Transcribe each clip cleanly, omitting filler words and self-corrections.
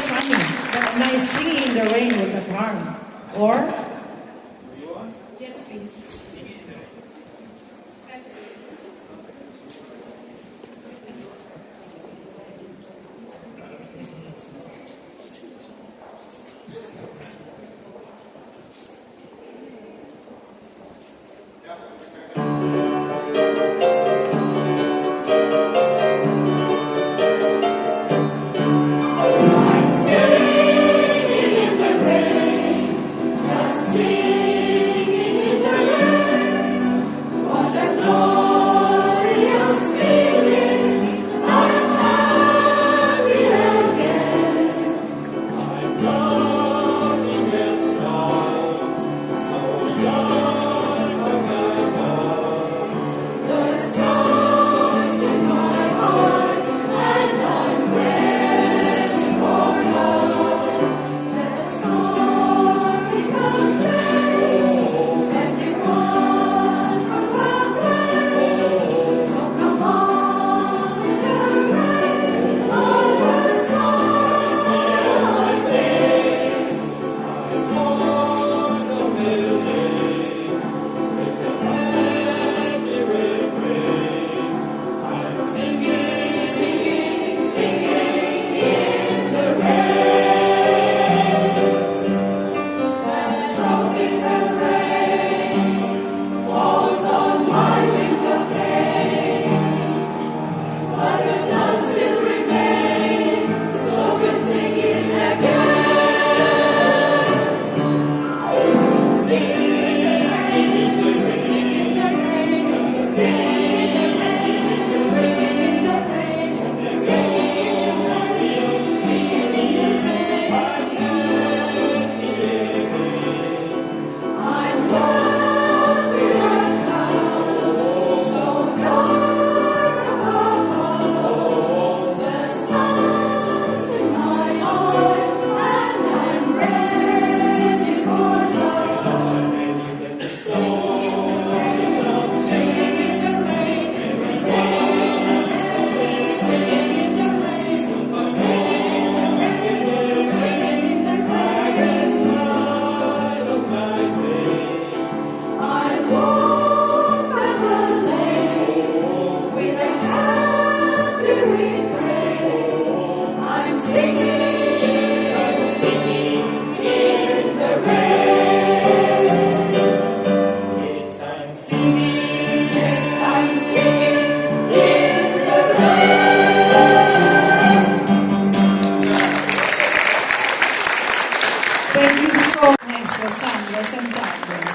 sunny, but a nice singing in the rain with a charm. Or? Yes, please.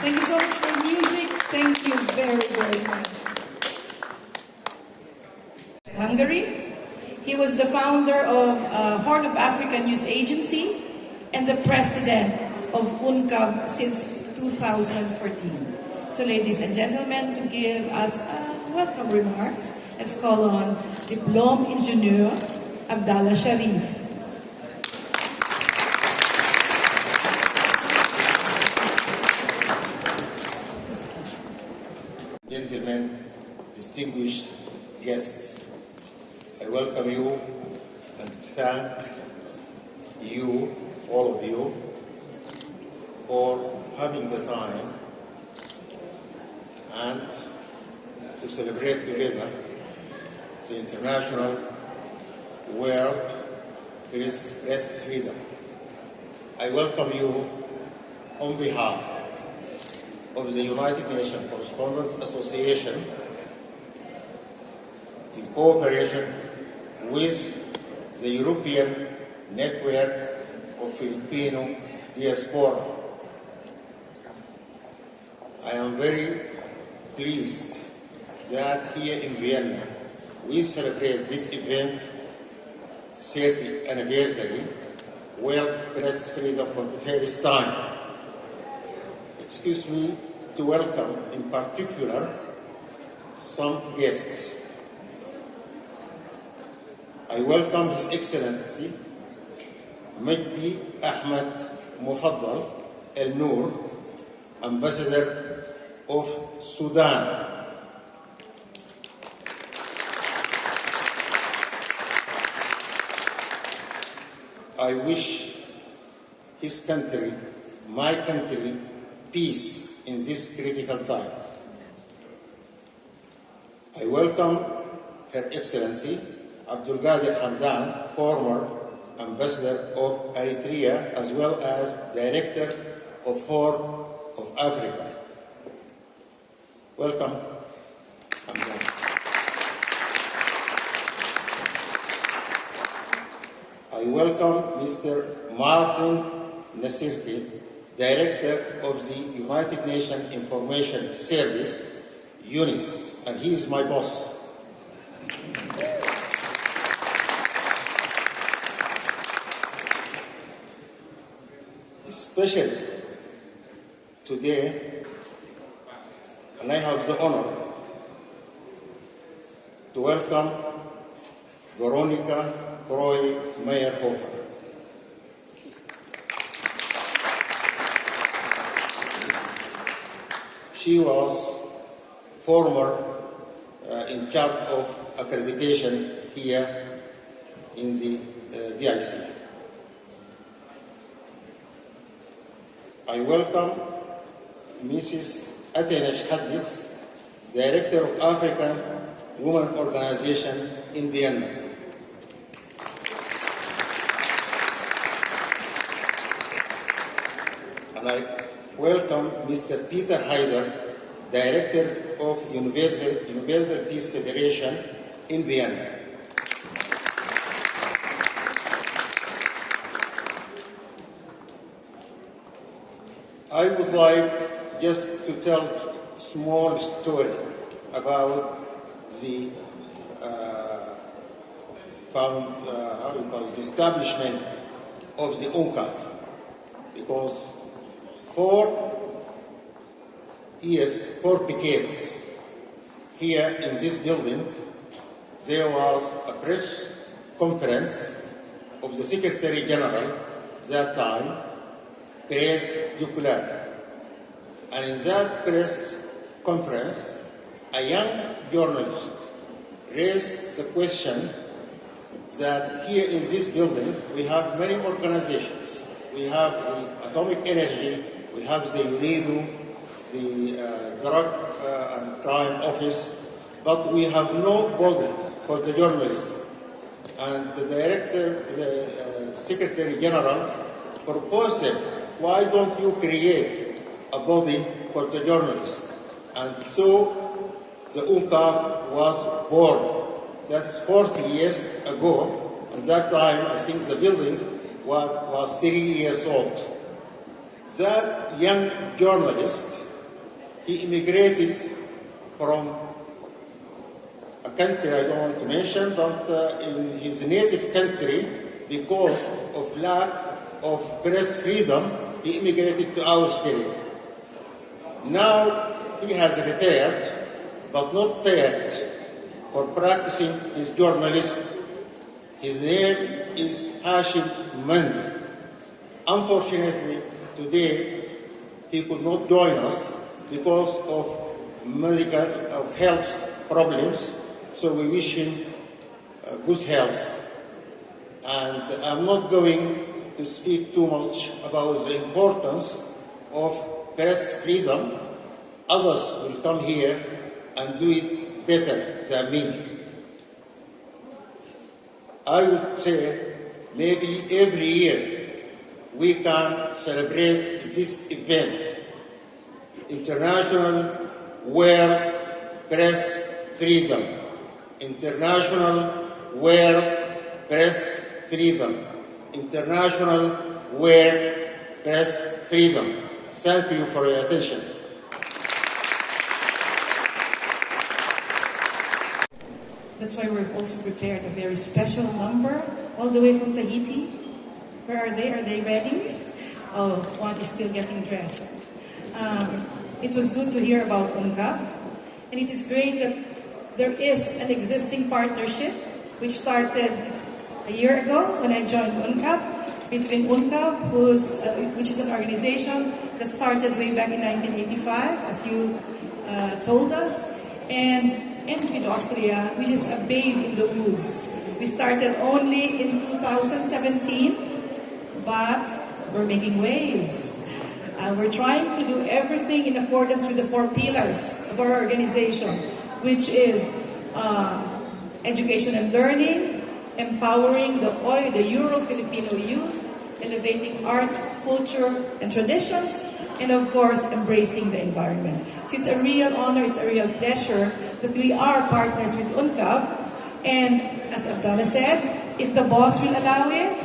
Thank you so much for music. Thank you very, very much. Hungary. He was the founder of Horn of Africa News Agency and the president of UNCAV since 2014. So ladies and gentlemen, to give us welcome remarks, let's call on Diplom Engineer Abdallah Sharif. Gentlemen, distinguished guests, I welcome you and thank you, all of you, for having the time and to celebrate together the International World Press Freedom. I welcome you on behalf of the United Nations Correspondents Association in cooperation with the European Network of Filipino Diaspora. I am very pleased that here in Vienna we celebrate this event 30th anniversary, World Press Freedom for the first time. Excuse me to welcome in particular some guests. I welcome His Excellency Majdi Ahmed Mufaddal El Noor, Ambassador of Sudan. I wish his country, my country, peace in this critical time. I welcome Her Excellency Abdul Qadir Hamdan, former Ambassador of Eritrea, as well as Director of Horn of Africa. Welcome, Hamdan. I welcome Mr. Martin Nasirti, Director of the United Nations Information Service, UNIS, and he is my boss. Especially today, and I have the honor to welcome Veronica Croy Meyerhofer. She was former in charge of accreditation here in the VIC. I welcome Mrs. Atenesh Hadjis, Director of African Women Organization in Vienna. And I welcome Mr. Peter Haider, Director of Universal Peace Federation in Vienna. I would like just to tell a small story about the establishment of the UNCAV, because 4 decades here in this building, there was a press conference of the Secretary General that time, Press Duculaire. And in that press conference, a young journalist raised the question that here in this building we have many organizations. We have the Atomic Energy, we have the UNIDO, the Drug and Crime Office, but we have no body for the journalists. And the Secretary General proposed them, why don't you create a body for the journalists? And so the UNCAV was born. That's 40 years ago. At that time, I think the building was 3 years old. That young journalist, he immigrated from a country I don't want to mention, but in his native country, because of lack of press freedom, he immigrated to Austria. Now he has retired, but not tired for practicing his journalism. His name is Hashim Mandi. Unfortunately, today he could not join us because of health problems, so we wish him good health. And I'm not going to speak too much about the importance of press freedom. Others will come here and do it better than me. I would say maybe every year we can celebrate this event, International World Press Freedom. International World Press Freedom. International World Press Freedom. Thank you for your attention. That's why we've also prepared a very special number all the way from Tahiti. Where are they? Are they ready? Oh, one is still getting dressed. It was good to hear about UNCAV, and it is great that there is an existing partnership which started a year ago when I joined UNCAV, between UNCAV, which is an organization that started way back in 1985, as you told us, and ENFiD-Austria, which is a babe in the woods. We started only in 2017, but we're making waves. We're trying to do everything in accordance with the 4 pillars of our organization, which is education and learning, empowering the Euro-Filipino youth, elevating arts, culture, and traditions, and of course, embracing the environment. So it's a real honor, it's a real pleasure that we are partners with UNCAV. And as Abdallah said, if the boss will allow it,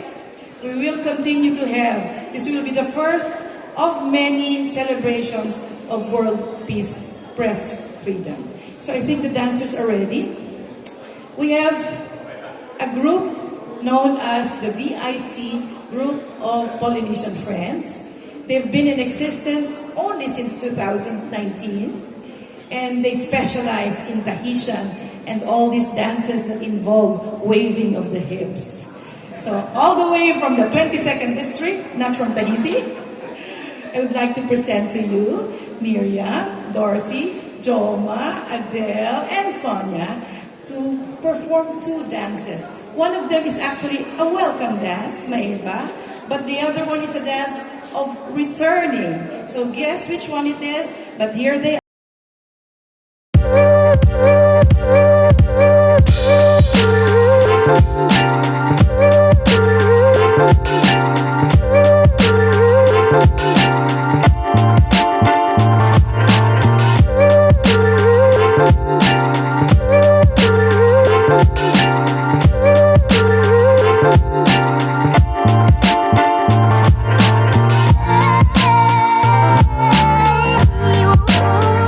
we will continue to have. This will be the first of many celebrations of world peace, press freedom. So I think the dancers are ready. We have a group known as the VIC Group of Polynesian Friends. They've been in existence only since 2019, and they specialize in Tahitian and all these dances that involve waving of the hips. So all the way from the 22nd district, not from Tahiti, I would like to present to you Miriam, Dorsey, Joma, Adele, and Sonia to perform 2 dances. One of them is actually a welcome dance, Maeva, but the other one is a dance of returning. So guess which one it is, but here they are. You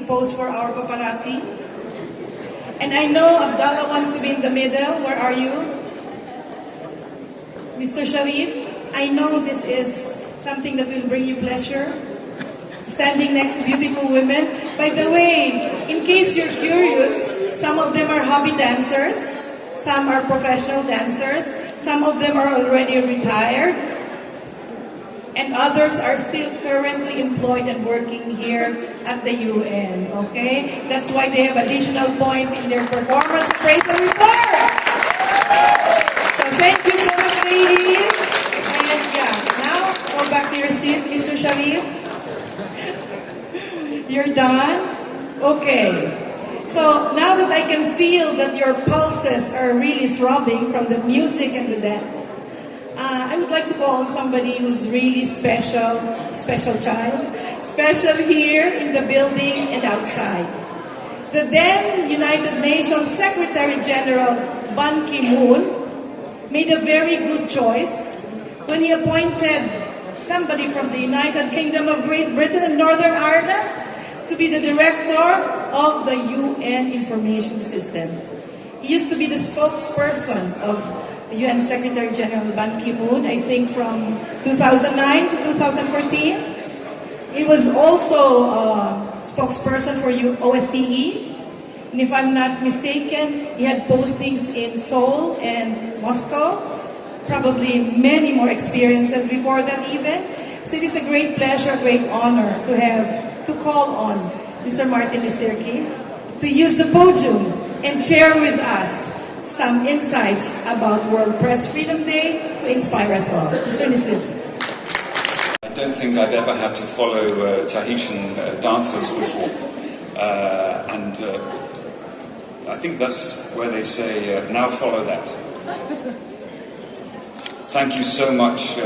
pose for our paparazzi. And I know Abdallah wants to be in the middle. Where are you? Mr. Sharif, I know this is something that will bring you pleasure. Standing next to beautiful women. By the way, in case you're curious, some of them are hobby dancers, some are professional dancers, some of them are already retired, and others are still currently employed and working here at the UN, okay? That's why they have additional points in their performance appraisal report. So thank you so much, ladies. And yeah, now go back to your seat, Mr. Sharif. You're done? Okay. So now that I can feel that your pulses are really throbbing from the music and the dance, I would like to call on somebody who's really special child, special here in the building and outside. The then United Nations Secretary General Ban Ki-moon made a very good choice when he appointed somebody from the United Kingdom of Great Britain and Northern Ireland to be the director of the UN Information System. He used to be the spokesperson of UN Secretary General Ban Ki-moon, I think from 2009 to 2014. He was also spokesperson for OSCE. And if I'm not mistaken, he had postings in Seoul and Moscow, probably many more experiences before that even. So it is a great pleasure, a great honor to call on Mr. Martin Siddique to use the podium and share with us some insights about World Press Freedom Day to inspire us all. Mr. Siddique. I don't think I've ever had to follow Tahitian dancers before, and I think that's where they say, now follow that. Thank you so much,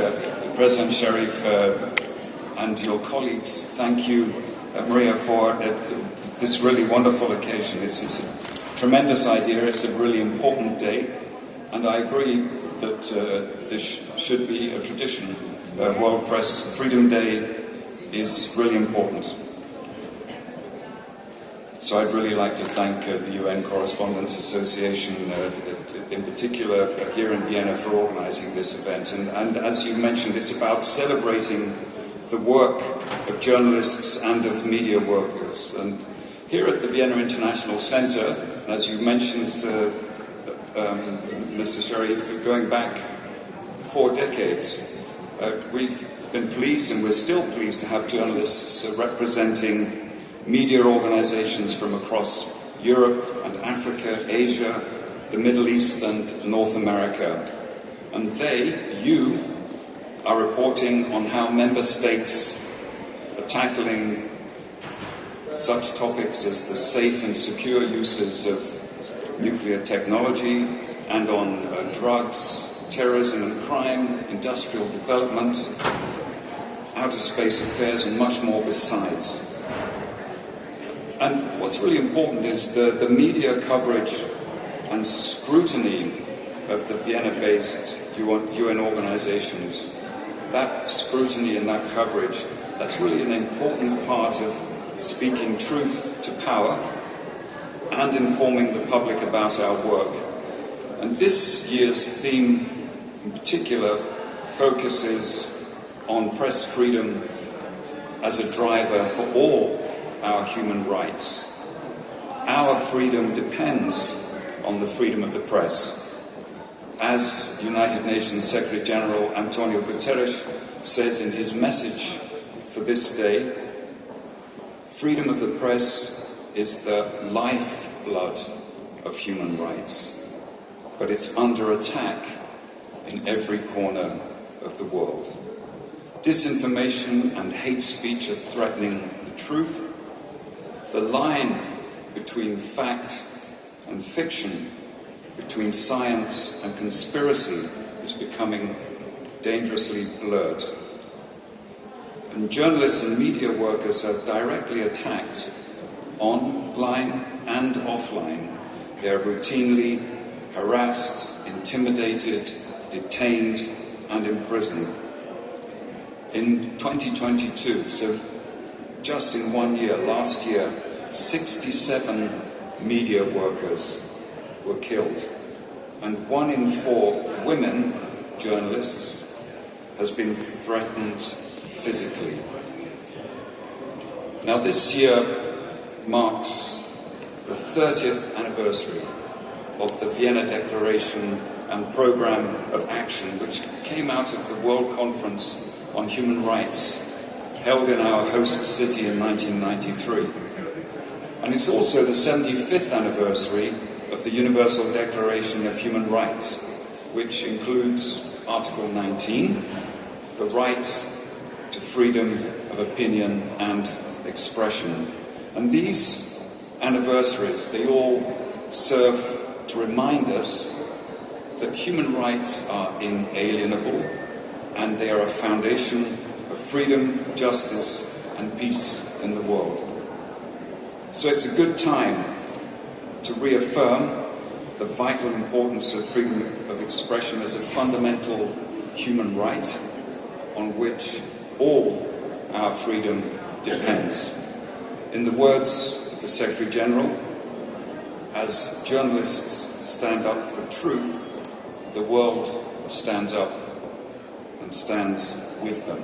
President Sharif, and your colleagues. Thank you, Maria, for this really wonderful occasion. It's a tremendous idea. It's a really important day, and I agree that this should be a tradition. World Press Freedom Day is really important. So I'd really like to thank the UN Correspondents Association, in particular here in Vienna, for organising this event. And as you mentioned, it's about celebrating the work of journalists and of media workers. And here at the Vienna International Centre, as you mentioned, Mr. Sharif, going back 4 decades, we've been pleased, and we're still pleased, to have journalists representing media organizations from across Europe and Africa, Asia, the Middle East and North America. And you are reporting on how member states are tackling such topics as the safe and secure uses of nuclear technology, and on drugs, terrorism and crime, industrial development, outer space affairs, and much more besides. And what's really important is the media coverage and scrutiny of the Vienna-based UN organizations. That scrutiny and that coverage, that's really an important part of speaking truth to power and informing the public about our work. And this year's theme in particular focuses on press freedom as a driver for all our human rights. Our freedom depends on the freedom of the press. As United Nations Secretary General Antonio Guterres says in his message for this day, freedom of the press is the lifeblood of human rights, but it's under attack in every corner of the world. Disinformation and hate speech are threatening the truth. The line between fact and fiction, between science and conspiracy, is becoming dangerously blurred. And journalists and media workers are directly attacked online and offline. They are routinely harassed, intimidated, detained, and imprisoned. In 2022, so just in 1 year, last year, 67 media workers were killed, and 1 in 4 women journalists has been threatened physically. Now this year marks the 30th anniversary of the Vienna Declaration and Programme of Action, which came out of the World Conference on Human Rights held in our host city in 1993. And it's also the 75th anniversary of the Universal Declaration of Human Rights, which includes Article 19, the right to freedom of opinion and expression. And these anniversaries, they all serve to remind us that human rights are inalienable and they are a foundation of freedom, justice and peace in the world. So it's a good time to reaffirm the vital importance of freedom of expression as a fundamental human right on which all our freedom depends. In the words of the Secretary General, as journalists stand up for truth, the world stands up and stands with them.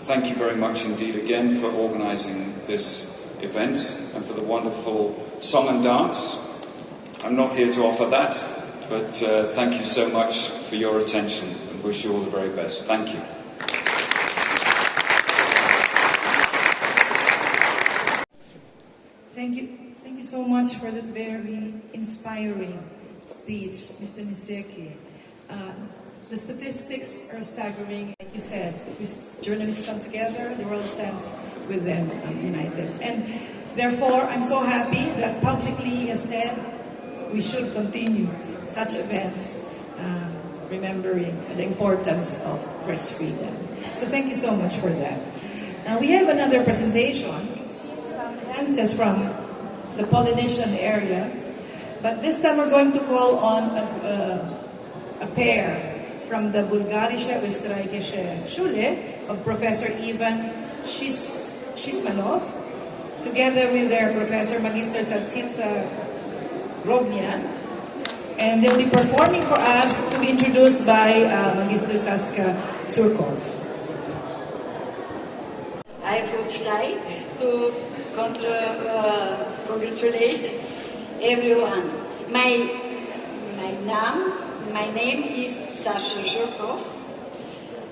Thank you very much indeed again for organising this event and for the wonderful song and dance. I'm not here to offer that, but thank you so much for your attention and wish you all the very best. Thank you. Thank you so much for that very inspiring speech, Mr. Niseki. The statistics are staggering. Like you said, if journalists come together, the world stands with them united. And therefore, I'm so happy that publicly he has said we should continue such events, remembering the importance of press freedom. So thank you so much for that. Now we have another presentation. You've seen some dances from the Polynesian area, but this time we're going to call on a pair from the Bulgarische Österreichische Schule of Professor Ivan Shismanov, together with their Professor Magister Satsitsa Grobnian, and they'll be performing for us, to be introduced by Magister Saska Tsurkov. I would like to congratulate everyone. My name is Sasha Zhurkov.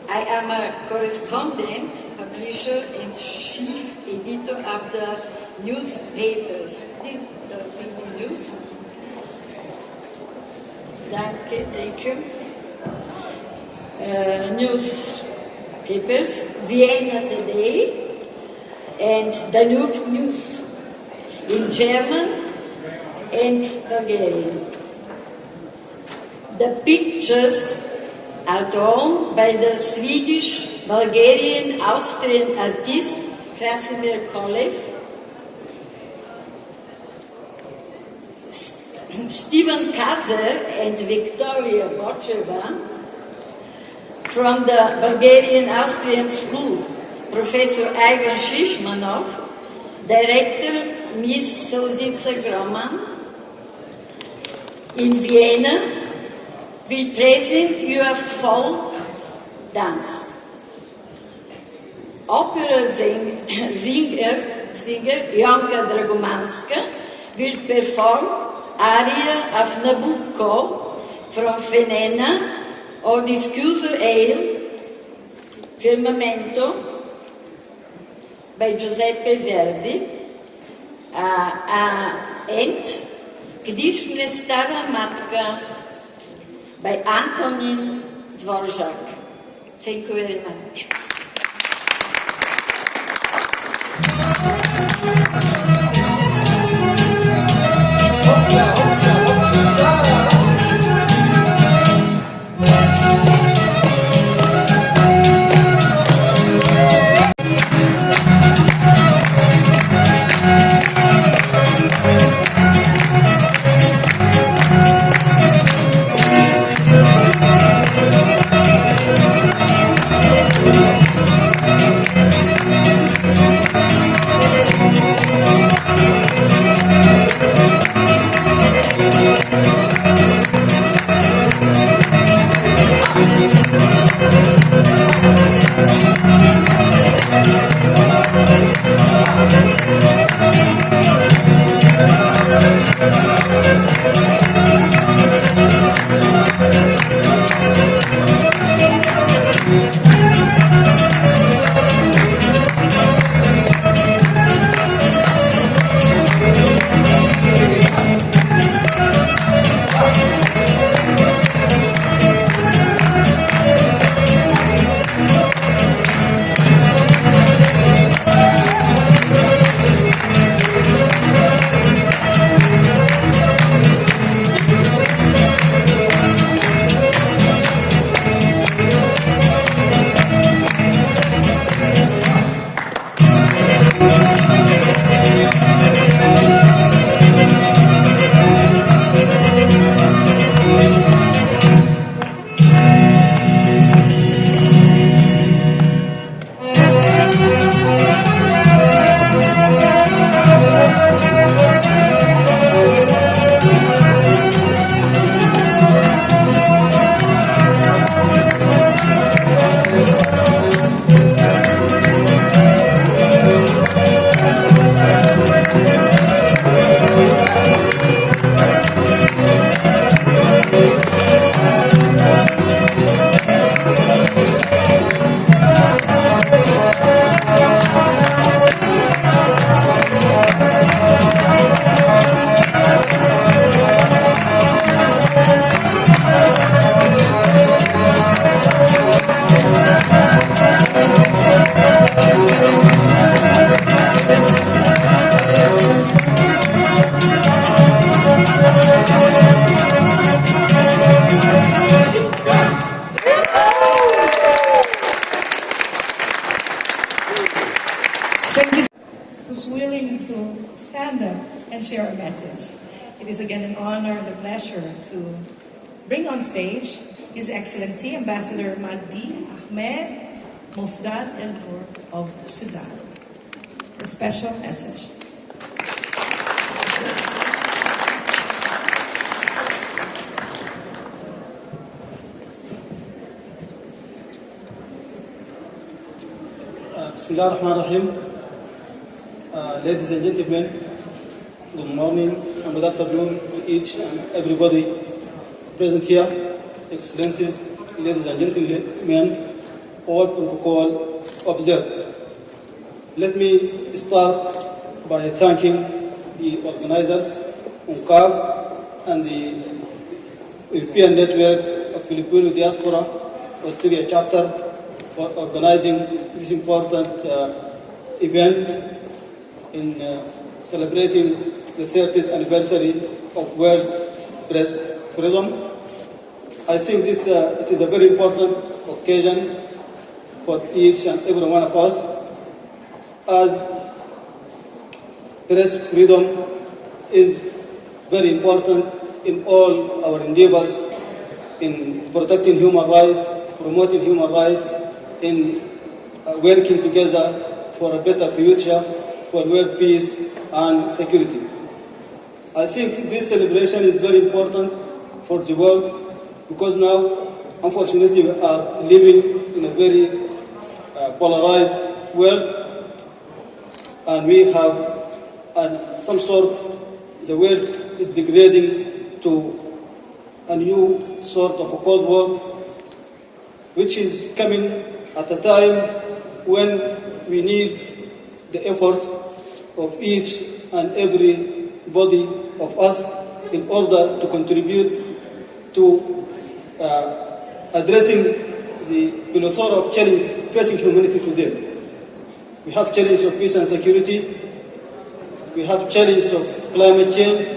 I am a correspondent, publisher and chief editor of the newspapers. The news. Thank you. Newspapers, Vienna Today and Danube News in German and Bulgarian. The pictures are drawn by the Swedish, Bulgarian, Austrian artist Krasimir Kolev, Stephen Kazer and Victoria Bocheva from the Bulgarian-Austrian School, Professor Ivan Shishmanov, Director Ms. Solzica Groman. In Vienna, we present your folk dance. Opera singer Jonka Dragomanska will perform aria of Nabucco from Venena or Discuso Ale, Firmamento by Giuseppe Verdi, and Gdyż mnie stara matka by Antonin Dvorak. Thank you very much. again an honor and a pleasure to bring on stage His Excellency Ambassador Magdi Ahmed Mufdal El Nur of Sudan. A special message. Bismillah ar-Rahman ar-Rahim. Ladies and gentlemen, good morning and good afternoon to each and everybody present here. Excellencies, ladies and gentlemen, all protocol observed. Let me start by thanking the organizers, UNCAV and the European Network of Filipino Diaspora Austria chapter for organizing this important event in celebrating the 30th anniversary of World Press Freedom. I think this it is a very important occasion for each and every one of us, as press freedom is very important in all our endeavors in protecting human rights, promoting human rights, in working together for a better future, for world peace and security. I think this celebration is very important for the world, because now, unfortunately, we are living in a very polarized world, and we have some sort, the world is degrading to a new sort of a Cold War, which is coming at a time when we need the efforts of each and every body of us in order to contribute to addressing the plethora of challenges facing humanity today. We have challenges of peace and security, we have challenges of climate change,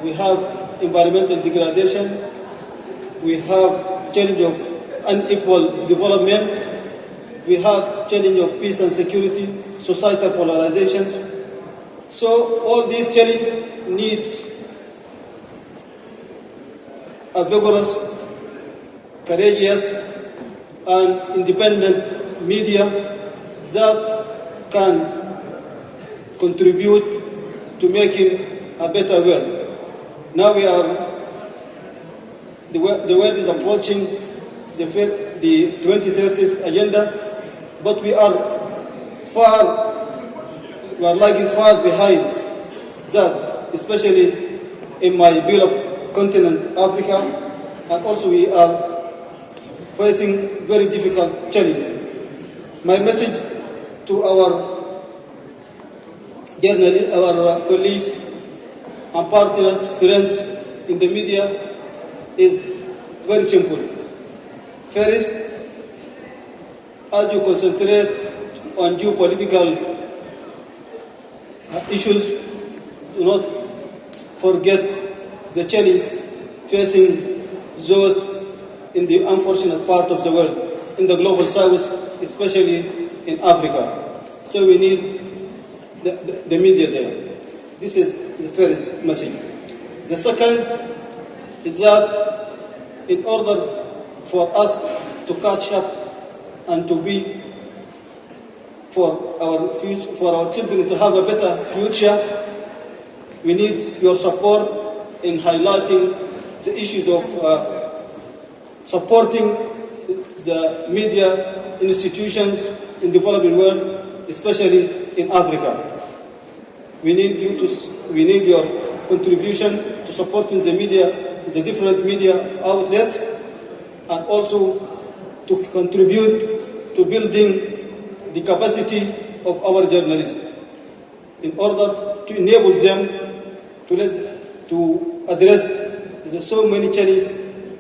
we have environmental degradation, we have challenge of unequal development, we have challenge of peace and security, societal polarization. So all these challenges needs a vigorous, courageous and independent media that can contribute to making a better world. Now the world is approaching the 2030 agenda, but we are lagging far behind that, especially in my beloved continent, Africa, and also we are facing very difficult challenges. My message to our journalists, our colleagues and partners, friends in the media is very simple. First, as you concentrate on geopolitical issues, do not forget the challenge facing those in the unfortunate part of the world, in the global south, especially in Africa. So we need the media there. This is the first message. The second is that in order for us to catch up and to be for our children to have a better future, we need your support in highlighting the issues of supporting the media institutions in the developing world, especially in Africa. We need your contribution to supporting the media, the different media outlets, and also to contribute to building the capacity of our journalists in order to enable them to address the so many challenges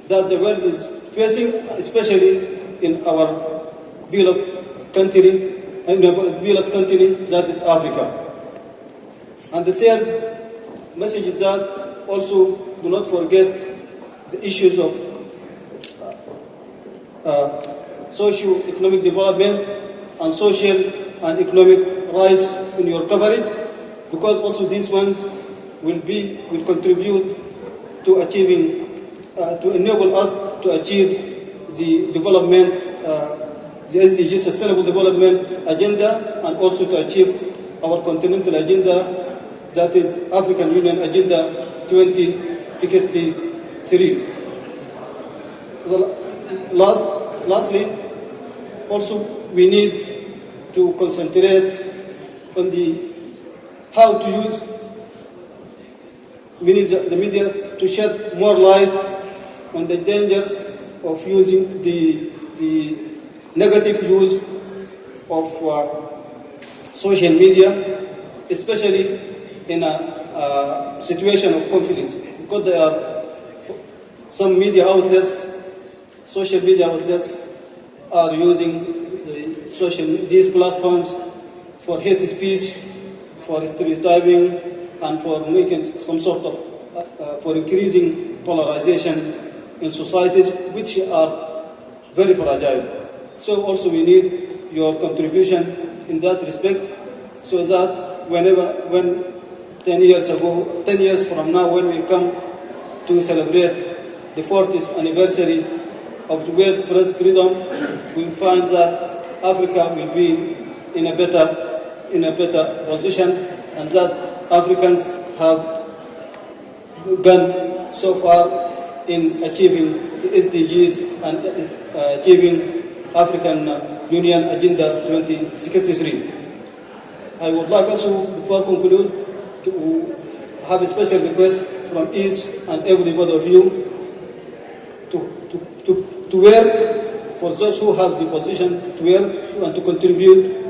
that the world is facing, especially in our beloved country, that is Africa. And the third message is that also do not forget the issues of socio-economic development and social and economic rights in your coverage, because also these ones will contribute to achieving, to enable us to achieve the development, the SDG Sustainable Development Agenda, and also to achieve our continental agenda, that is African Union Agenda 2063. Lastly, also we need to concentrate on how to use. We need the media to shed more light on the dangers of using the negative use of social media, especially in a situation of conflict, because there are some media outlets, social media outlets, are using these platforms for hate speech, for stereotyping, and for making some sort of, for increasing polarization in societies, which are very fragile. So also we need your contribution in that respect, so that when 10 years from now, when we come to celebrate the 40th anniversary of the World Press Freedom, we'll find that Africa will be in a better position, and that Africans have gone so far in achieving the SDGs and achieving African Union Agenda 2063. I would like also, before I conclude, to have a special request from each and every one of you to work for those who have the position to work and to contribute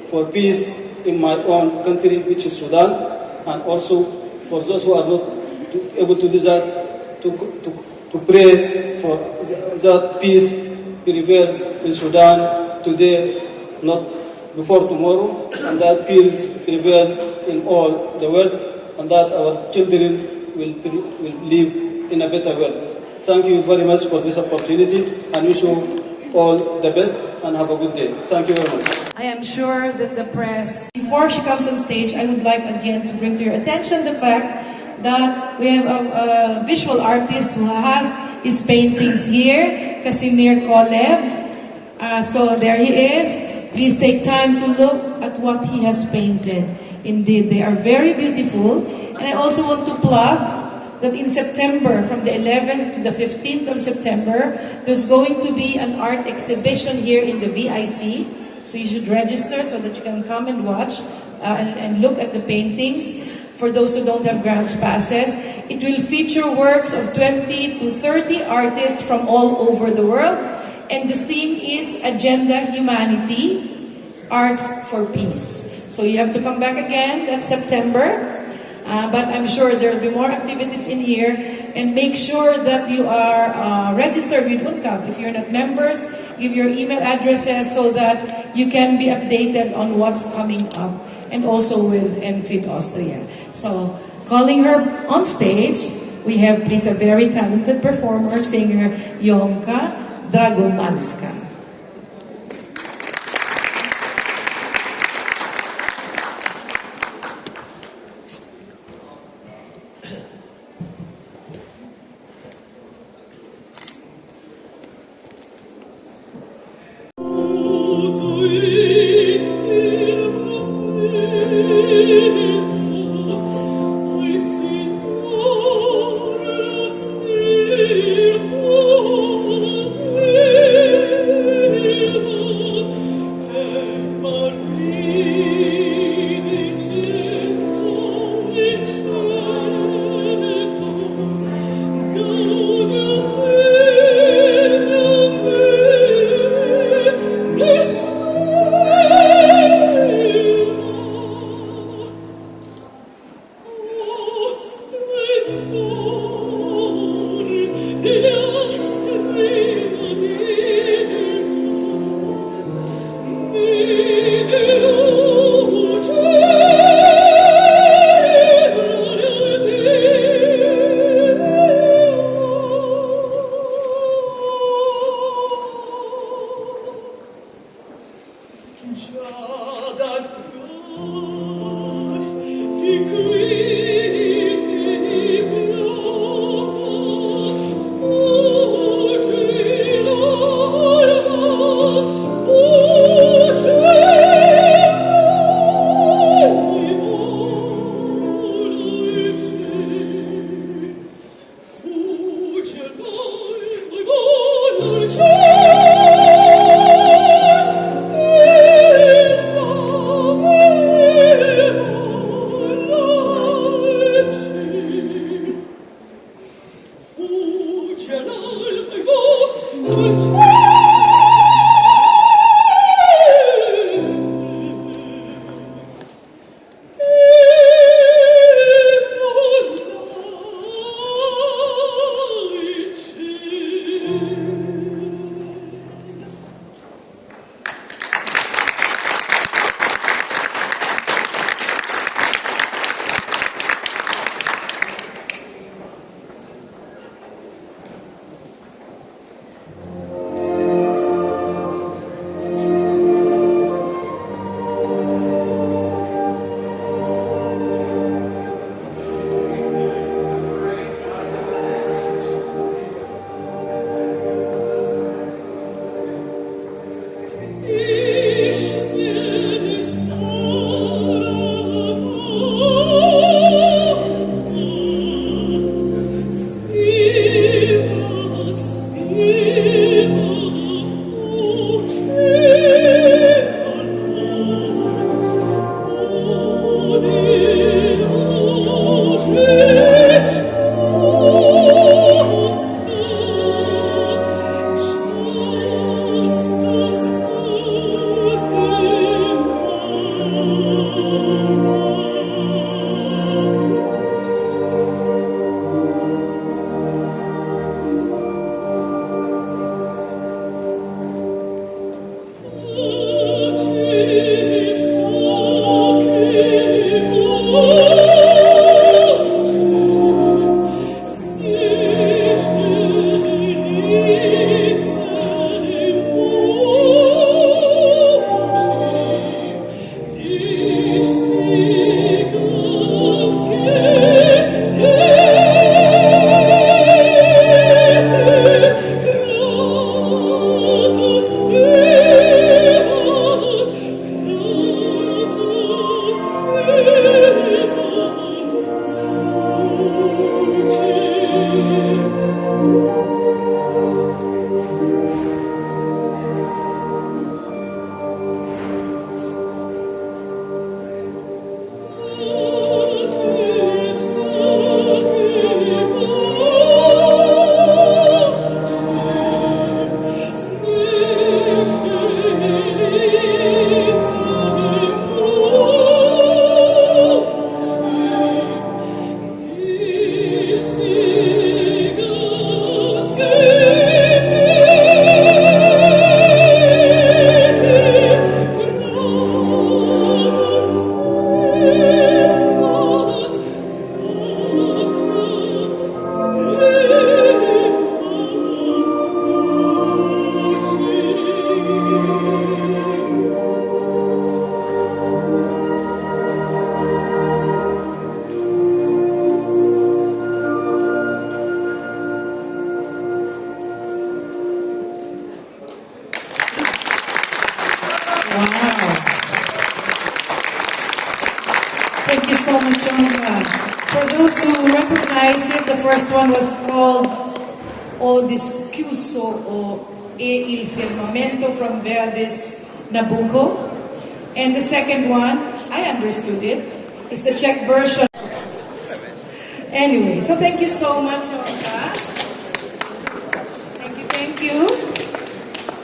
for peace in my own country, which is Sudan, and also for those who are not able to do that, to pray for that peace prevails in Sudan today, not before tomorrow, and that peace prevails in all the world, and that our children will live in a better world. Thank you very much for this opportunity, and wish you all the best and have a good day. Thank you very much. I am sure that the press, before she comes on stage, I would like again to bring to your attention the fact that we have a visual artist who has his paintings here, Amir. So there he is. Please take time to look at what he has painted. Indeed, they are very beautiful. And I also want to plug that in September, from the 11th to the 15th of September, there's going to be an art exhibition here in the VIC. So you should register so that you can come and watch and look at the paintings. For those who don't have grounds passes, it will feature works of 20 to 30 artists from all over the world. And the theme is Agenda Humanity, Arts for Peace. So you have to come back again, that's September. But I'm sure there will be more activities in here. And make sure that you are registered with UNCAV. If you're not members, give your email addresses so that you can be updated on what's coming up. And also with ENFiD-Austria. So, calling her on stage, we have, please, a very talented performer, singer, Yonka Dragomanska. Yeah. Thank you so much, Jonica. For those who recognize it, the first one was called O Discusso o E il Firmamento from Verdi's Nabucco. And the second one, I understood it, is the Czech version. Anyway, so thank you so much, Jonica. Thank you.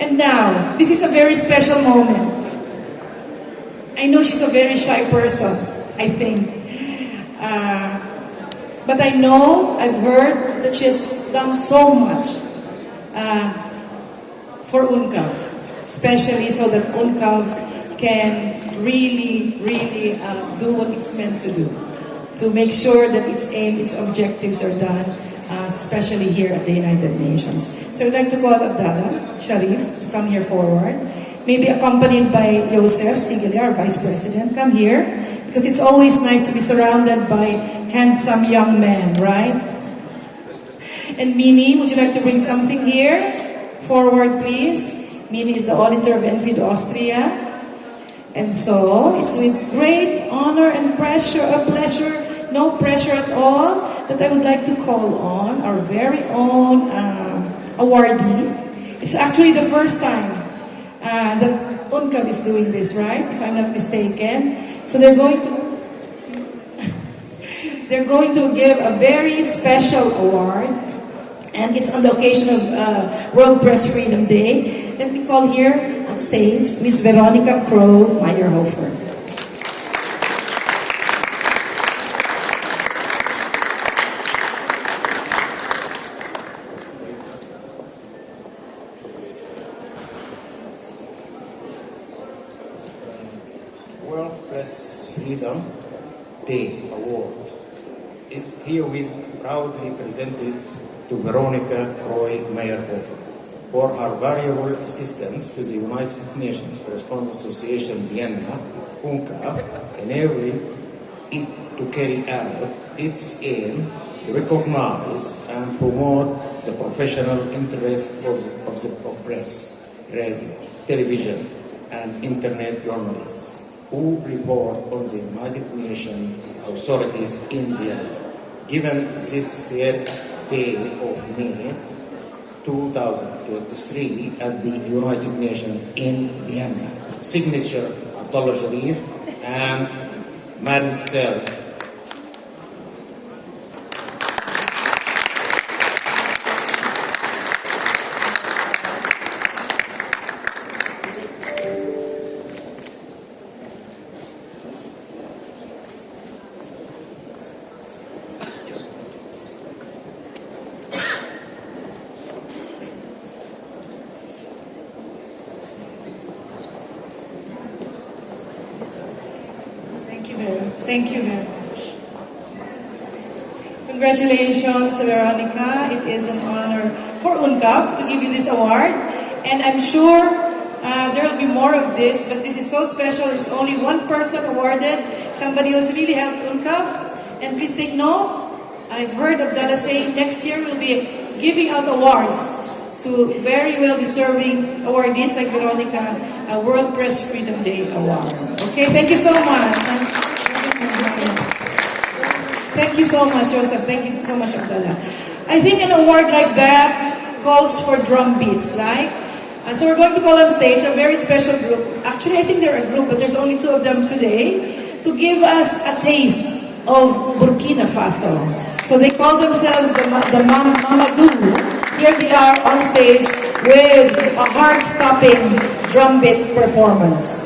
And now, this is a very special moment. I know she's a very shy person, I think. But I know, I've heard that she has done so much for UNCAV, especially so that UNCAV can really do what it's meant to do, to make sure that its aim, its objectives are done, especially here at the United Nations. So I'd like to call Abdallah Sharif to come here forward, maybe accompanied by Joseph Sigele, our Vice President. Come here, because it's always nice to be surrounded by handsome young men, right? And Mini, would you like to bring something here? Forward, please. Mini is the auditor of ENFiD-Austria. And so, it's with great honor and pleasure, no pressure at all, that I would like to call on our very own awardee. It's actually the first time that UNCAV is doing this, right? If I'm not mistaken. So they're going to give a very special award, and it's on the occasion of World Press Freedom Day. Let me call here on stage Miss Veronica Crow Meyerhofer. World Press Freedom Day Award is herewith proudly presented to Veronica Croy Meyerhofer for her valuable assistance to the United Nations Correspondence Association Vienna, UNCAV, enabling it to carry out its aim to recognize and promote the professional interests of press, radio, television, and internet journalists who report on the United Nations authorities in Vienna. Given this third day of May 2023 at the United Nations in Vienna, signature Abdullah Sharif and Marcel. Thank you very much. Congratulations, Veronica. It is an honor for UNCAV to give you this award. And I'm sure there will be more of this, but this is so special. It's only one person awarded, somebody who's really helped UNCAV. And please take note, I've heard Abdallah saying next year we'll be giving out awards to very well-deserving awardees like Veronica, a World Press Freedom Day Award. Okay, thank you so much. Thank you so much, Joseph. Thank you so much, Abdallah. I think an award like that calls for drum beats, right? So we're going to call on stage a very special group. Actually, I think they're a group, but there's only two of them today, to give us a taste of Burkina Faso. So they call themselves the Mamadou. Here they are on stage with a heart-stopping drum beat performance.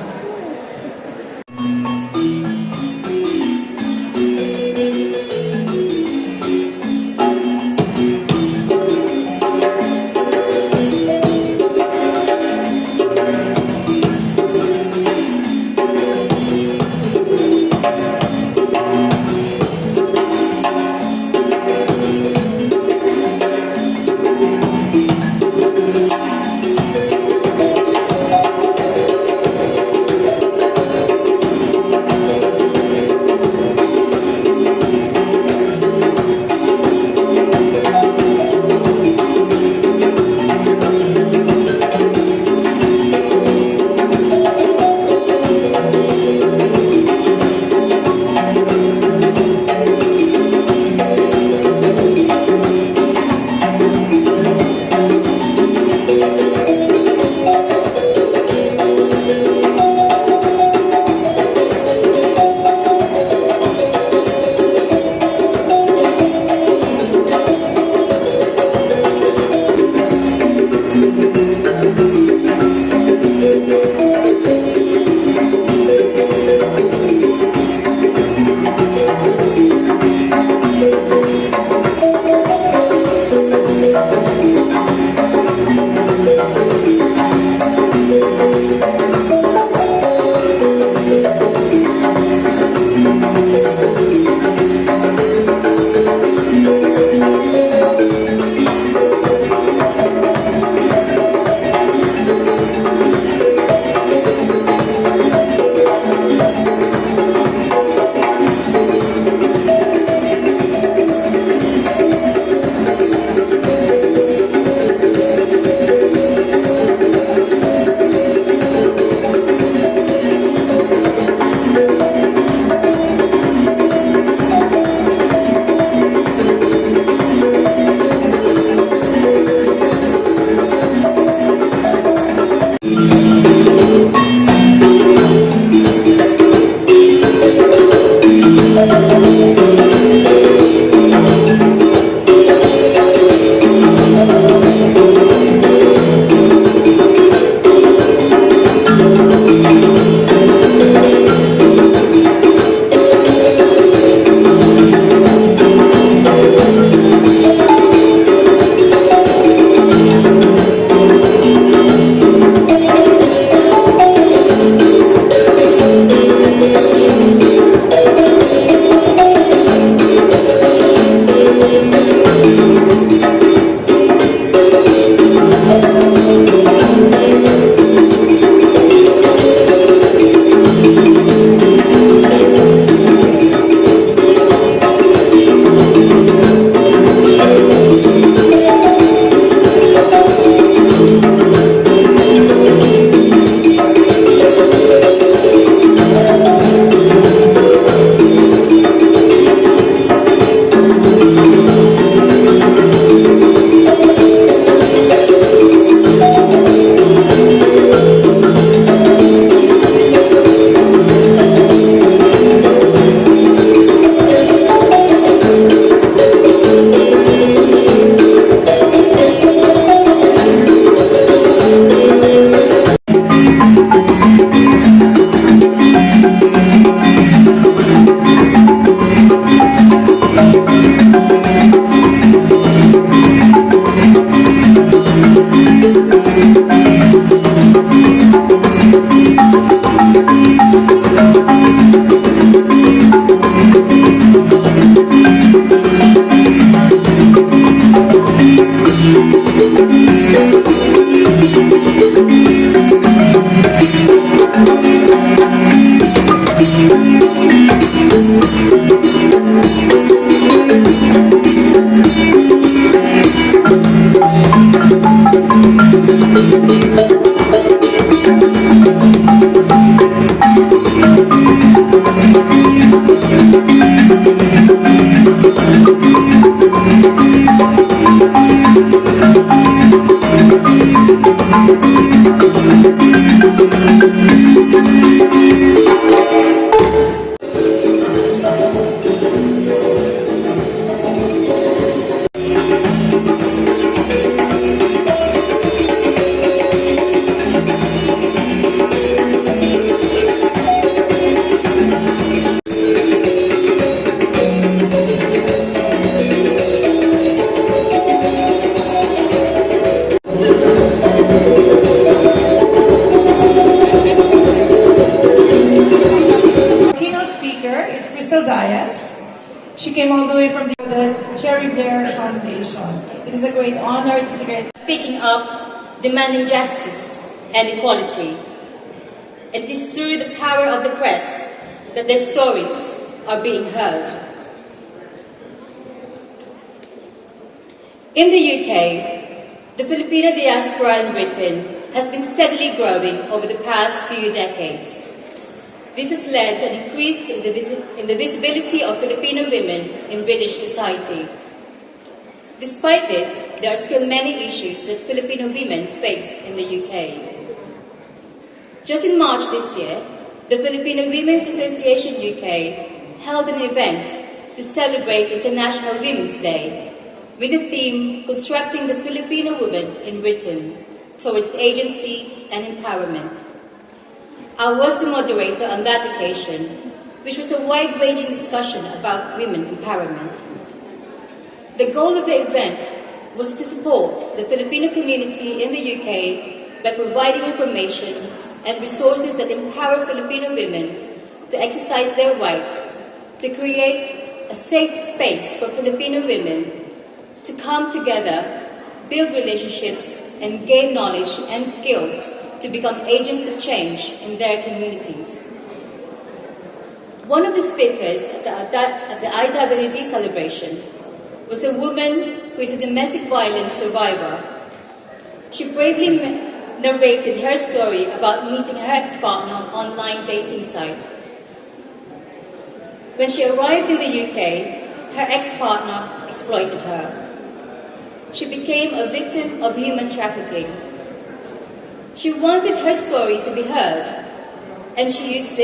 She came all the way from the Cherry Bear Foundation. It is a great honor. It is a great... Speaking up, demanding justice and equality. It is through the power of the press that their stories are being heard. In the UK, the Filipino diaspora in Britain has been steadily growing over the past few decades. This has led to an increase in the visibility of Filipino women in British society. Despite this, there are still many issues that Filipino women face in the UK. Just in March this year, the Filipino Women's Association UK held an event to celebrate International Women's Day with the theme Constructing the Filipino Woman in Britain Towards Agency and Empowerment. I was the moderator on that occasion, which was a wide-ranging discussion about women empowerment. The goal of the event was to support the Filipino community in the UK by providing information and resources that empower Filipino women to exercise their rights, to create a safe space for Filipino women to come together, build relationships, and gain knowledge and skills to become agents of change in their communities. One of the speakers at the IWD celebration was a woman who is a domestic violence survivor. She bravely narrated her story about meeting her ex-partner on an online dating site. When she arrived in the UK, her ex-partner exploited her. She became a victim of human trafficking. She wanted her story to be heard, and she used the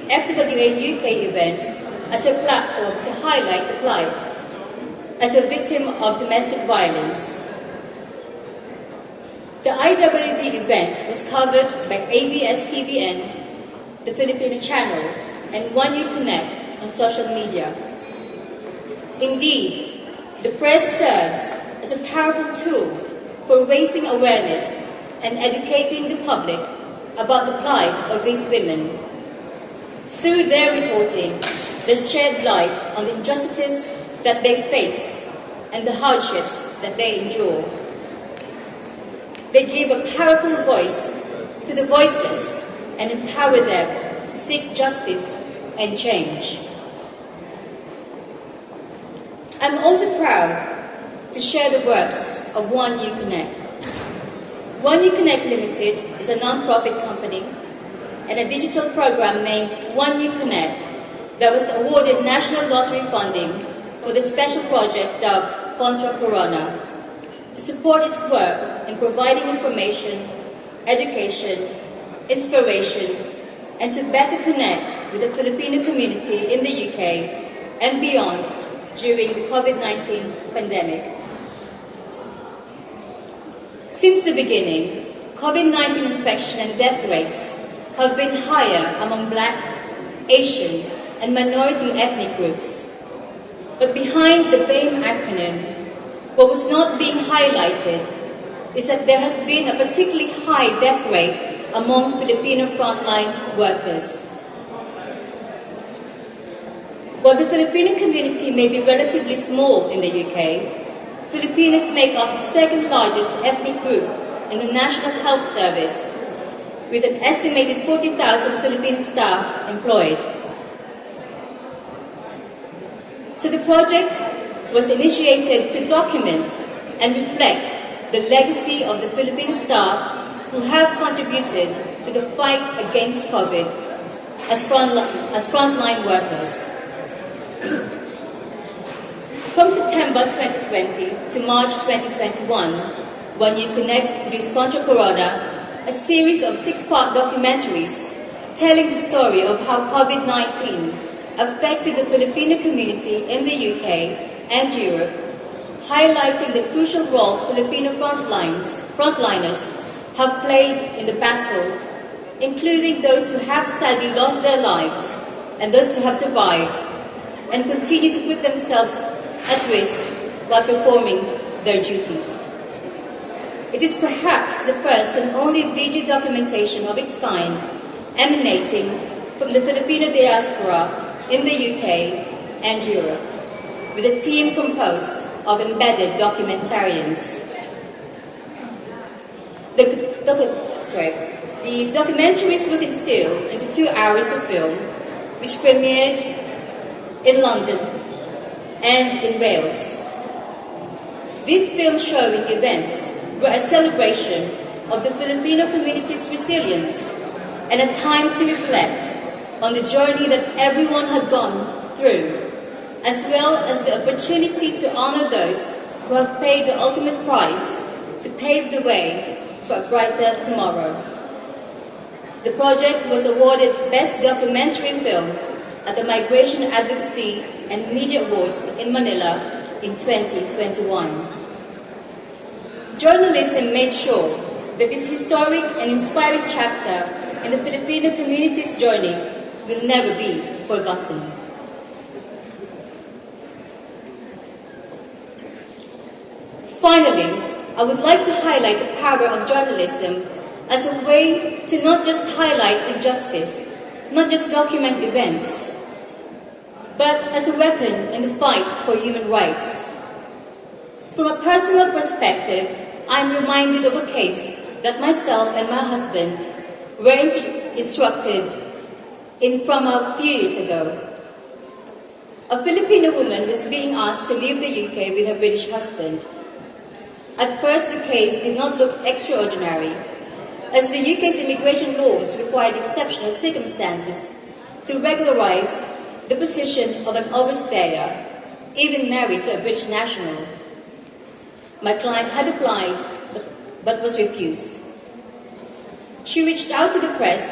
FWA UK event as a platform to highlight the plight as a victim of domestic violence. The IWD event was covered by ABS-CBN, the Filipino channel, and One You Connect on social media. Indeed, the press serves as a powerful tool for raising awareness and educating the public about the plight of these women. Through their reporting, they shed light on the injustices that they face and the hardships that they endure. They give a powerful voice to the voiceless and empower them to seek justice and change. I'm also proud to share the works of One You Connect. One You Connect Limited is a non-profit company and a digital program named One You Connect that was awarded national lottery funding for the special project dubbed Contra Corona to support its work in providing information, education, inspiration, and to better connect with the Filipino community in the UK and beyond during the COVID-19 pandemic. Since the beginning, COVID-19 infection and death rates have been higher among Black, Asian, and minority ethnic groups. But behind the BAME acronym, what was not being highlighted is that there has been a particularly high death rate among Filipino frontline workers. While the Filipino community may be relatively small in the UK, Filipinos make up the second largest ethnic group in the National Health Service, with an estimated 40,000 Filipino staff employed. So the project was initiated to document and reflect the legacy of the Filipino staff who have contributed to the fight against COVID as frontline workers. From September 2020 to March 2021, When You Connect Produce Contra Corona, a series of 6-part documentaries telling the story of how COVID-19 affected the Filipino community in the UK and Europe, highlighting the crucial role Filipino frontliners have played in the battle, including those who have sadly lost their lives and those who have survived and continue to put themselves at risk while performing their duties. It is perhaps the first and only video documentation of its kind emanating from the Filipino diaspora in the UK and Europe, with a team composed of embedded documentarians. The documentaries was instilled into 2 hours of film, which premiered in London and in Wales. These films showing events were a celebration of the Filipino community's resilience and a time to reflect on the journey that everyone had gone through, as well as the opportunity to honor those who have paid the ultimate price to pave the way for a brighter tomorrow. The project was awarded Best Documentary Film at the Migration Advocacy and Media Awards in Manila in 2021. Journalism made sure that this historic and inspiring chapter in the Filipino community's journey will never be forgotten. Finally, I would like to highlight the power of journalism as a way to not just highlight injustice, not just document events, but as a weapon in the fight for human rights. From a personal perspective, I'm reminded of a case that myself and my husband were instructed in from a few years ago. A Filipino woman was being asked to leave the UK with her British husband. At first, the case did not look extraordinary, as the UK's immigration laws required exceptional circumstances to regularize the position of an overstayer, even married to a British national. My client had applied, but was refused. She reached out to the press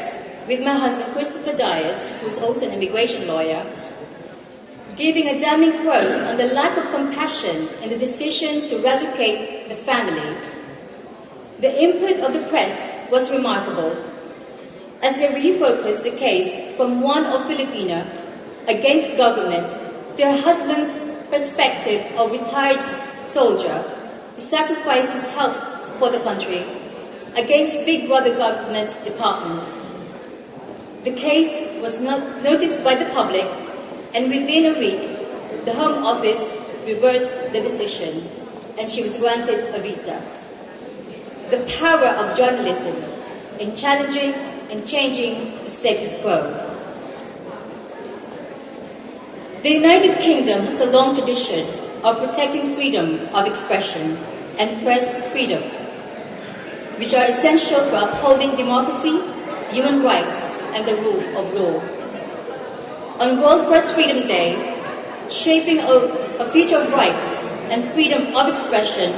with my husband Christopher Dias, who is also an immigration lawyer, giving a damning quote on the lack of compassion in the decision to relocate the family. The input of the press was remarkable, as they refocused the case from one of Filipina against government to her husband's perspective of retired soldier who sacrificed his health for the country against Big Brother government department. The case was noticed by the public, and within a week, the Home Office reversed the decision, and she was granted a visa. The power of journalism in challenging and changing the status quo. The United Kingdom has a long tradition of protecting freedom of expression and press freedom, which are essential for upholding democracy, human rights, and the rule of law. On World Press Freedom Day, shaping a future of rights and freedom of expression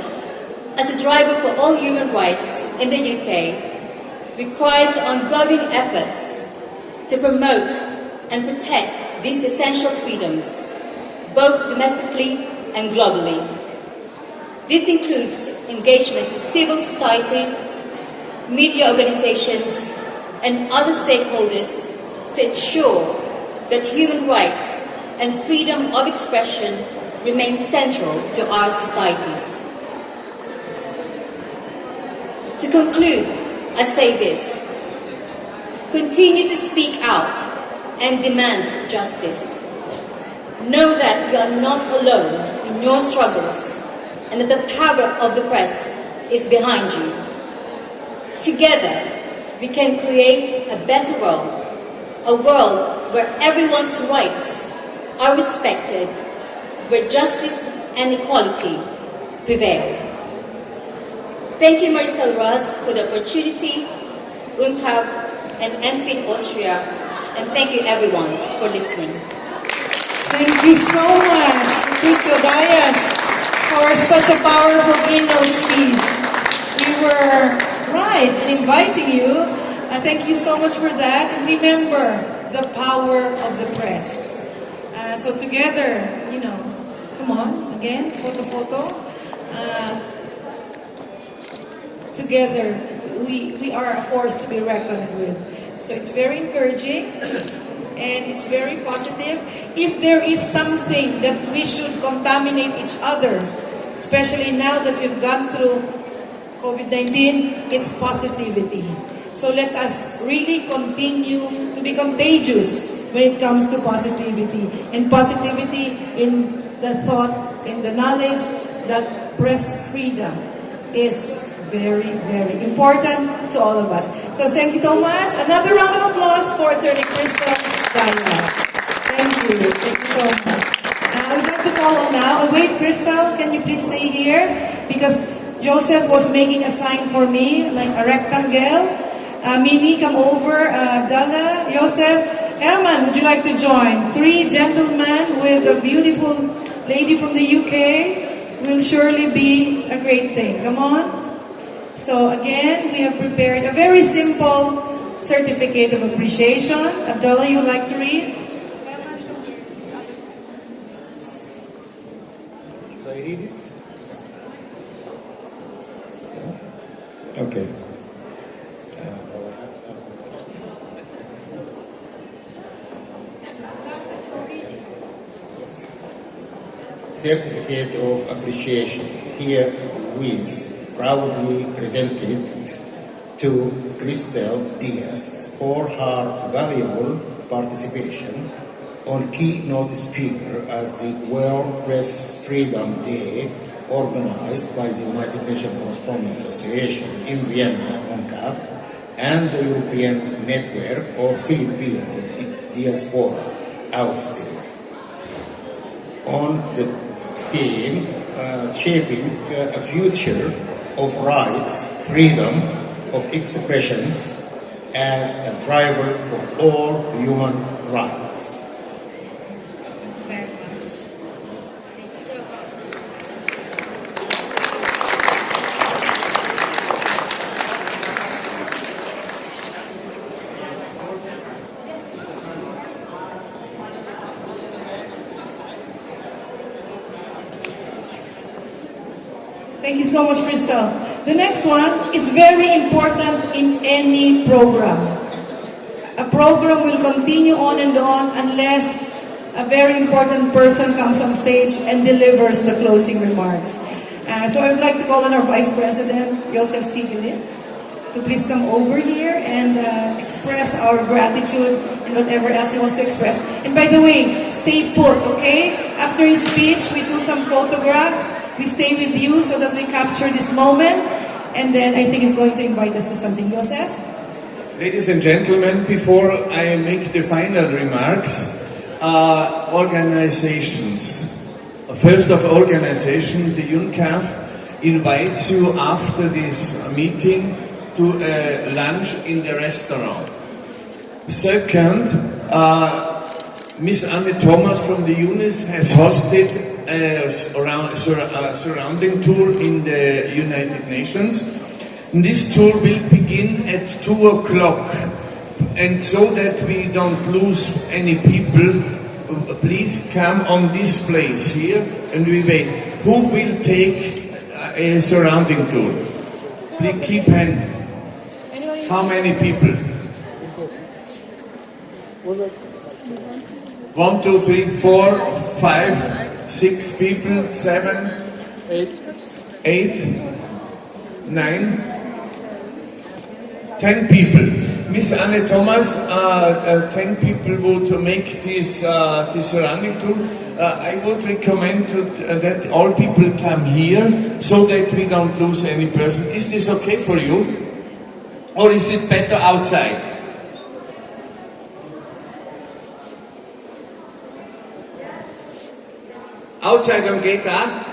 as a driver for all human rights in the UK requires ongoing efforts to promote and protect these essential freedoms, both domestically and globally. This includes engagement with civil society, media organizations, and other stakeholders to ensure that human rights and freedom of expression remain central to our societies. To conclude, I say this: continue to speak out and demand justice. Know that you are not alone in your struggles and that the power of the press is behind you. Together, we can create a better world, a world where everyone's rights are respected, where justice and equality prevail. Thank you, Marcel Ross, for the opportunity, UNCAV and ENFiD-Austria, and thank you everyone for listening. Thank you so much, Crystal Dias, for such a powerful keynote speech. inviting you. Thank you so much for that. And remember the power of the press. So together, come on, again, photo. Together, we are a force to be reckoned with. So it's very encouraging and it's very positive. If there is something that we should contaminate each other, especially now that we've gone through COVID-19, it's positivity. So let us really continue to be contagious when it comes to positivity. And positivity in the thought, in the knowledge that press freedom is very, very important to all of us. So thank you so much. Another round of applause for Attorney Crystal Dias. Thank you. Thank you so much. I would like to call on now. Wait, Crystal, can you please stay here? Because Joseph was making a sign for me, like a rectangle. Mini, come over. Abdallah, Joseph, Herman, would you like to join? 3 gentlemen with a beautiful lady from the UK will surely be a great thing. Come on. So again, we have prepared a very simple certificate of appreciation. Abdullah, you would like to read? Should I read it? Okay. Certificate of appreciation here with proudly presented to Crystal Dias for her valuable participation on keynote speaker at the World Press Freedom Day organized by the United Nations Correspondents Association in Vienna, UNCAV, and the European Network of Filipino Diaspora, Austria, on the theme shaping a future of rights, freedom of expressions as a driver for all human rights. Very much. Thanks so much. Thank you so much, Crystal. The next one is very important in any program. A program will continue on and on unless a very important person comes on stage and delivers the closing remarks. So I would like to call on our Vice President, Joseph Siddique, to please come over here and express our gratitude and whatever else he wants to express. And by the way, stay put, okay? After his speech, we do some photographs. We stay with you so that we capture this moment. And then I think he's going to invite us to something. Joseph? Ladies and gentlemen, before I make the final remarks, organizations. First of organization, the UNCAV invites you after this meeting to lunch in the restaurant. Second, Miss Anne Thomas from the UNIS has hosted a surrounding tour in the United Nations. And this tour will begin at 2 o'clock. And so that we don't lose any people, please come on this place here and we wait. Who will take a surrounding tour? Please keep hand. How many people? 1, 2, 3, 4, 5, 6 people, 7, 8, 9, 10 people. Miss Anne Thomas, 10 people would make this surrounding tour. I would recommend that all people come here so that we don't lose any person. Is this okay for you? Or is it better outside? Outside on gate A?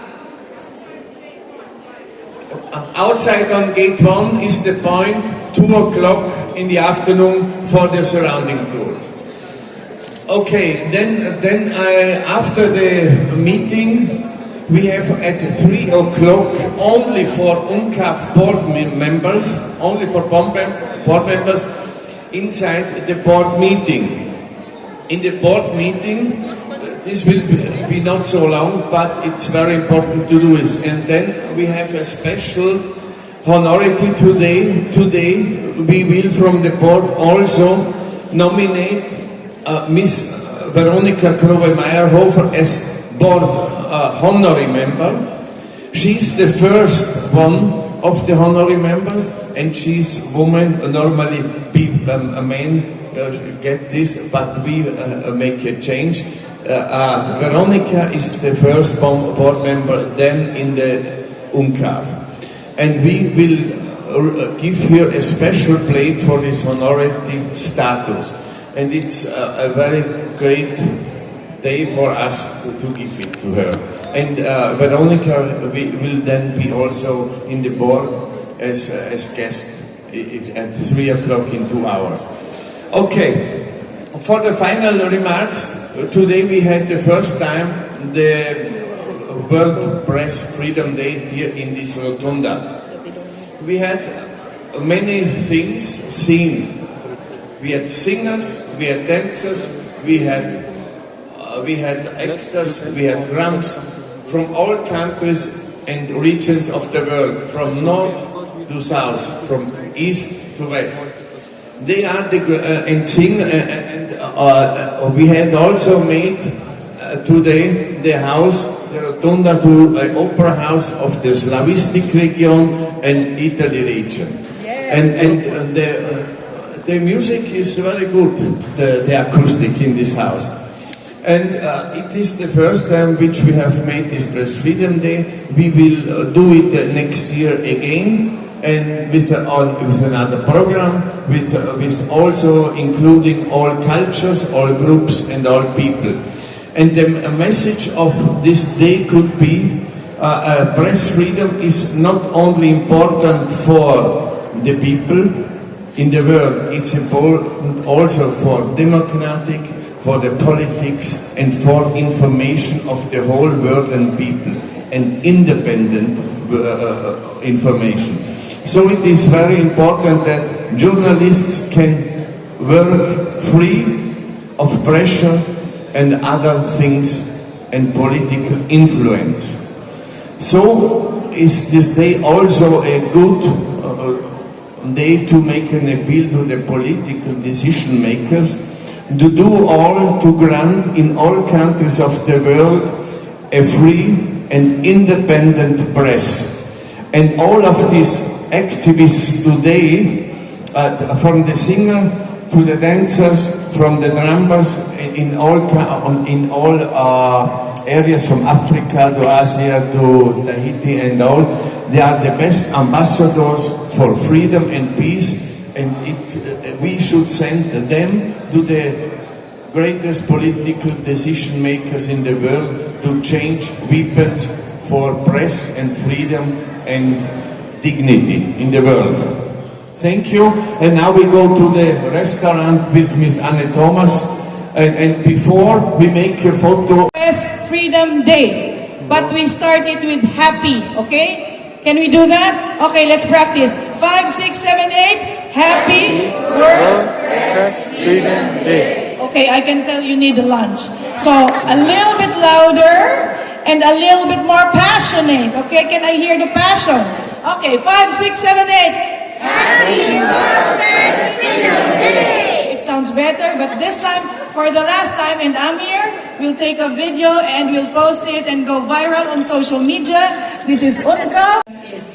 Outside on gate 1 is the point, 2 o'clock in the afternoon for the surrounding tour. Okay, then after the meeting, We have at 3 o'clock only for UNCAV board members, only for board members inside the board meeting. In the board meeting, this will be not so long, but it's very important to do this. And then we have a special honorary today. Today we will from the board also nominate Miss Veronika Krowe-Meyerhofer as board honorary member. She's the first one of the honorary members, and she's woman. Normally a man get this, but we make a change. Veronika is the first board member then in the UNCAV, and we will give her a special plate for this honorary status, and it's a very great day for us to give it to her. And Veronika will then be also in the board as guest at 3 o'clock in 2 hours. Okay, for the final remarks, today we had the first time the World Press Freedom Day here in this rotunda. We had many things seen. We had singers, we had dancers, we had actors, we had drums from all countries and regions of the world, from north to south, from east to west. They are and sing, and we had also made today the house, the rotunda, to an opera house of the Slavistic region and Italy region. Yes. And the music is very good, the acoustic in this house. And it is the first time which we have made this Press Freedom Day. We will do it next year again, and with another program, with also including all cultures, all groups and all people. And the message of this day could be press freedom is not only important for the people in the world, it's important also for democratic, for the politics, and for information of the whole world and people, and independent information. So it is very important that journalists can work free of pressure and other things and political influence. So is this day also a good day to make an appeal to the political decision makers to do all to grant in all countries of the world a free and independent press. And all of these activists today, from the singer to the dancers, from the drummers, in all areas from Africa to Asia to Tahiti and all, they are the best ambassadors for freedom and peace, and we should send them to the greatest political decision makers in the world to change weapons for press and freedom and dignity in the world. Thank you. And now we go to the restaurant with Miss Anne Thomas. And before we make a photo. Press Freedom Day, but we start it with happy, okay? Can we do that? Okay, let's practice. 5, 6, 7, 8. Happy World Press Freedom Day. Okay, I can tell you need a lunch. So a little bit louder and a little bit more passionate. Okay, can I hear the passion? Okay, 5, 6, 7, 8. Happy World Press Freedom Day. It sounds better, but this time, for the last time, and Amir will take a video and we'll post it and go viral on social media. This is UNCAV.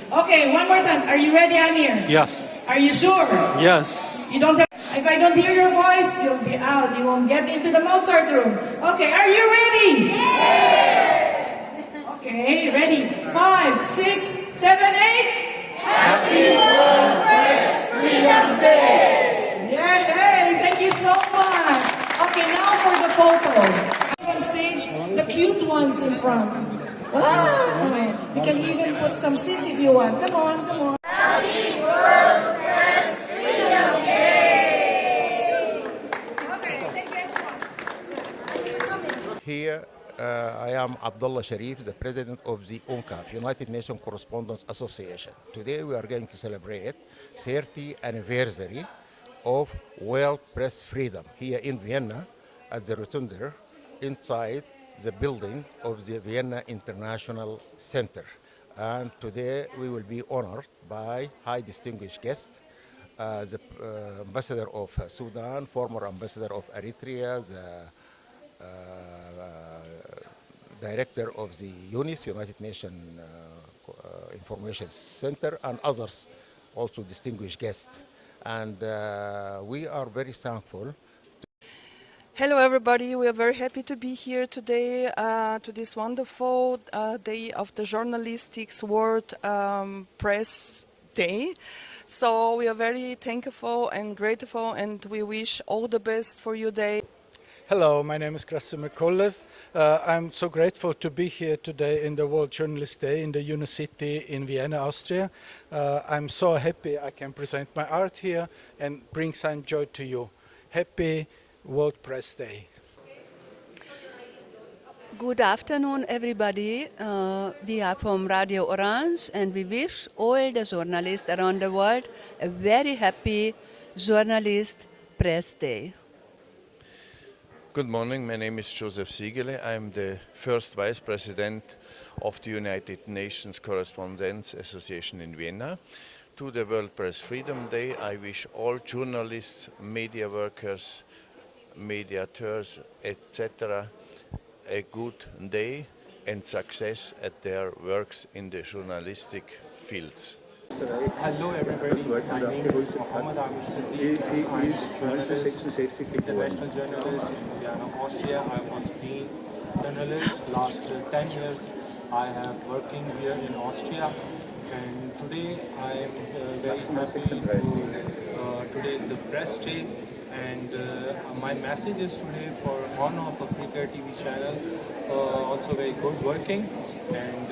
Okay, one more time. Are you ready, Amir? Yes. Are you sure? Yes. You don't have, if I don't hear your voice, you'll be out. You won't get into the Mozart room. Okay, are you ready? Yes. Okay, ready. 5, 6, 7, 8. Happy World Press Freedom Day! Yay! Thank you so much. Okay, now for the photo. On stage, the cute ones in front. Ah, you can even put some seats if you want. Come on, come on. Happy World Press Freedom Day! Okay, thank you. Here I am Abdullah Sharif, the president of the UNCAV, United Nations Correspondents Association. Today we are going to celebrate 30th anniversary of World Press Freedom here in Vienna at the Rotunda inside the building of the Vienna International Center. And today we will be honored by high distinguished guests, the ambassador of Sudan, former ambassador of Eritrea, the director of the UNIS, United Nations Information Center, and others, also distinguished guests. And we are very thankful. Hello everybody, we are very happy to be here today to this wonderful day of the Journalistics World Press Day. So we are very thankful and grateful, and we wish all the best for your day. Hello, my name is Krasimir Kolev. I'm so grateful to be here today in the World Journalist Day in the City in Vienna, Austria. I'm so happy I can present my art here and bring some joy to you. Happy World Press Day. Good afternoon, everybody. We are from Radio Orange, and we wish all the journalists around the world a very happy Journalist Press Day. Good morning, my name is Joseph Siegele. I'm the first Vice President of the United Nations Correspondents Association in Vienna. To the World Press Freedom Day, I wish all journalists, media workers, mediators, etc. a good day and success at their works in the journalistic fields. Hello everybody, my name is Amir Siddique. I'm a journalist, international journalist in Vienna, Austria. I was being a journalist last 10 years. I have working here in Austria, and today I am very happy today is the press day, and my message is today for Horn of Africa TV channel, also very good working, and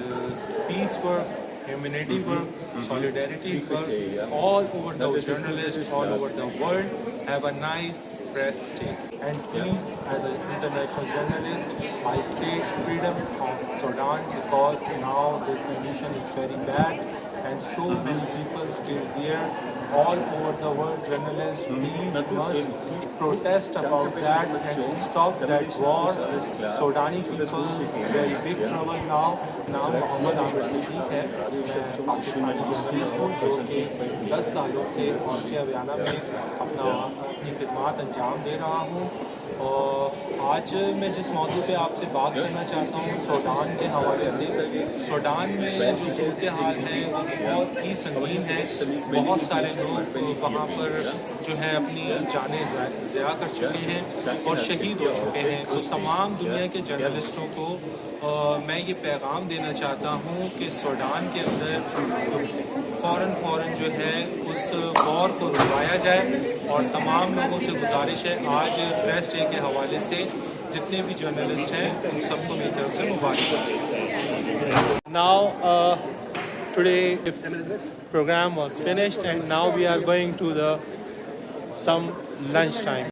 peace work, humanity work, solidarity work, all over the journalists, all over the world. Have a nice press day. And please, as an international journalist, I say freedom of Sudan, because now the condition is very bad and so many people still there. All over the world, journalists, please must protest about that and stop that war. Sudani people very big trouble now. नाम मोहम्मद आमिर सिद्दीक है, मैं Pakistani journalist हूँ जो कि 10 सालों से Austria Vienna में अपनी खिदमत अंजाम दे रहा हूँ। और आज मैं जिस मौजू पे आपसे बात करना चाहता हूँ सूडान के हवाले से। सूडान में जो सूरत हाल है वो बहुत ही संगीन है। बहुत सारे लोग वहाँ पर जो है अपनी जानें ज़िया कर चुके हैं और शहीद हो चुके हैं। तो तमाम दुनिया के जर्नलिस्टों को मैं ये पैगाम देना चाहता हूँ कि सूडान के अंदर फ़ौरन जो है उस वॉर को रुकवाया जाए। और तमाम लोगों से गुजारिश है, आज प्रेस डे के हवाले से जितने भी जर्नलिस्ट हैं उन सबको मेरी तरफ से मुबारक। Now today the program was finished and now we are going to some lunch time.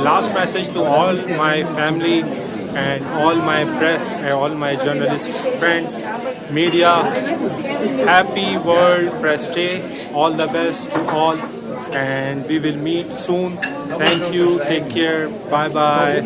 last message to all my family and all my press and all my journalist friends, media, happy World Press Day. All the best to all, and we will meet soon. Thank you. Take care. Bye bye.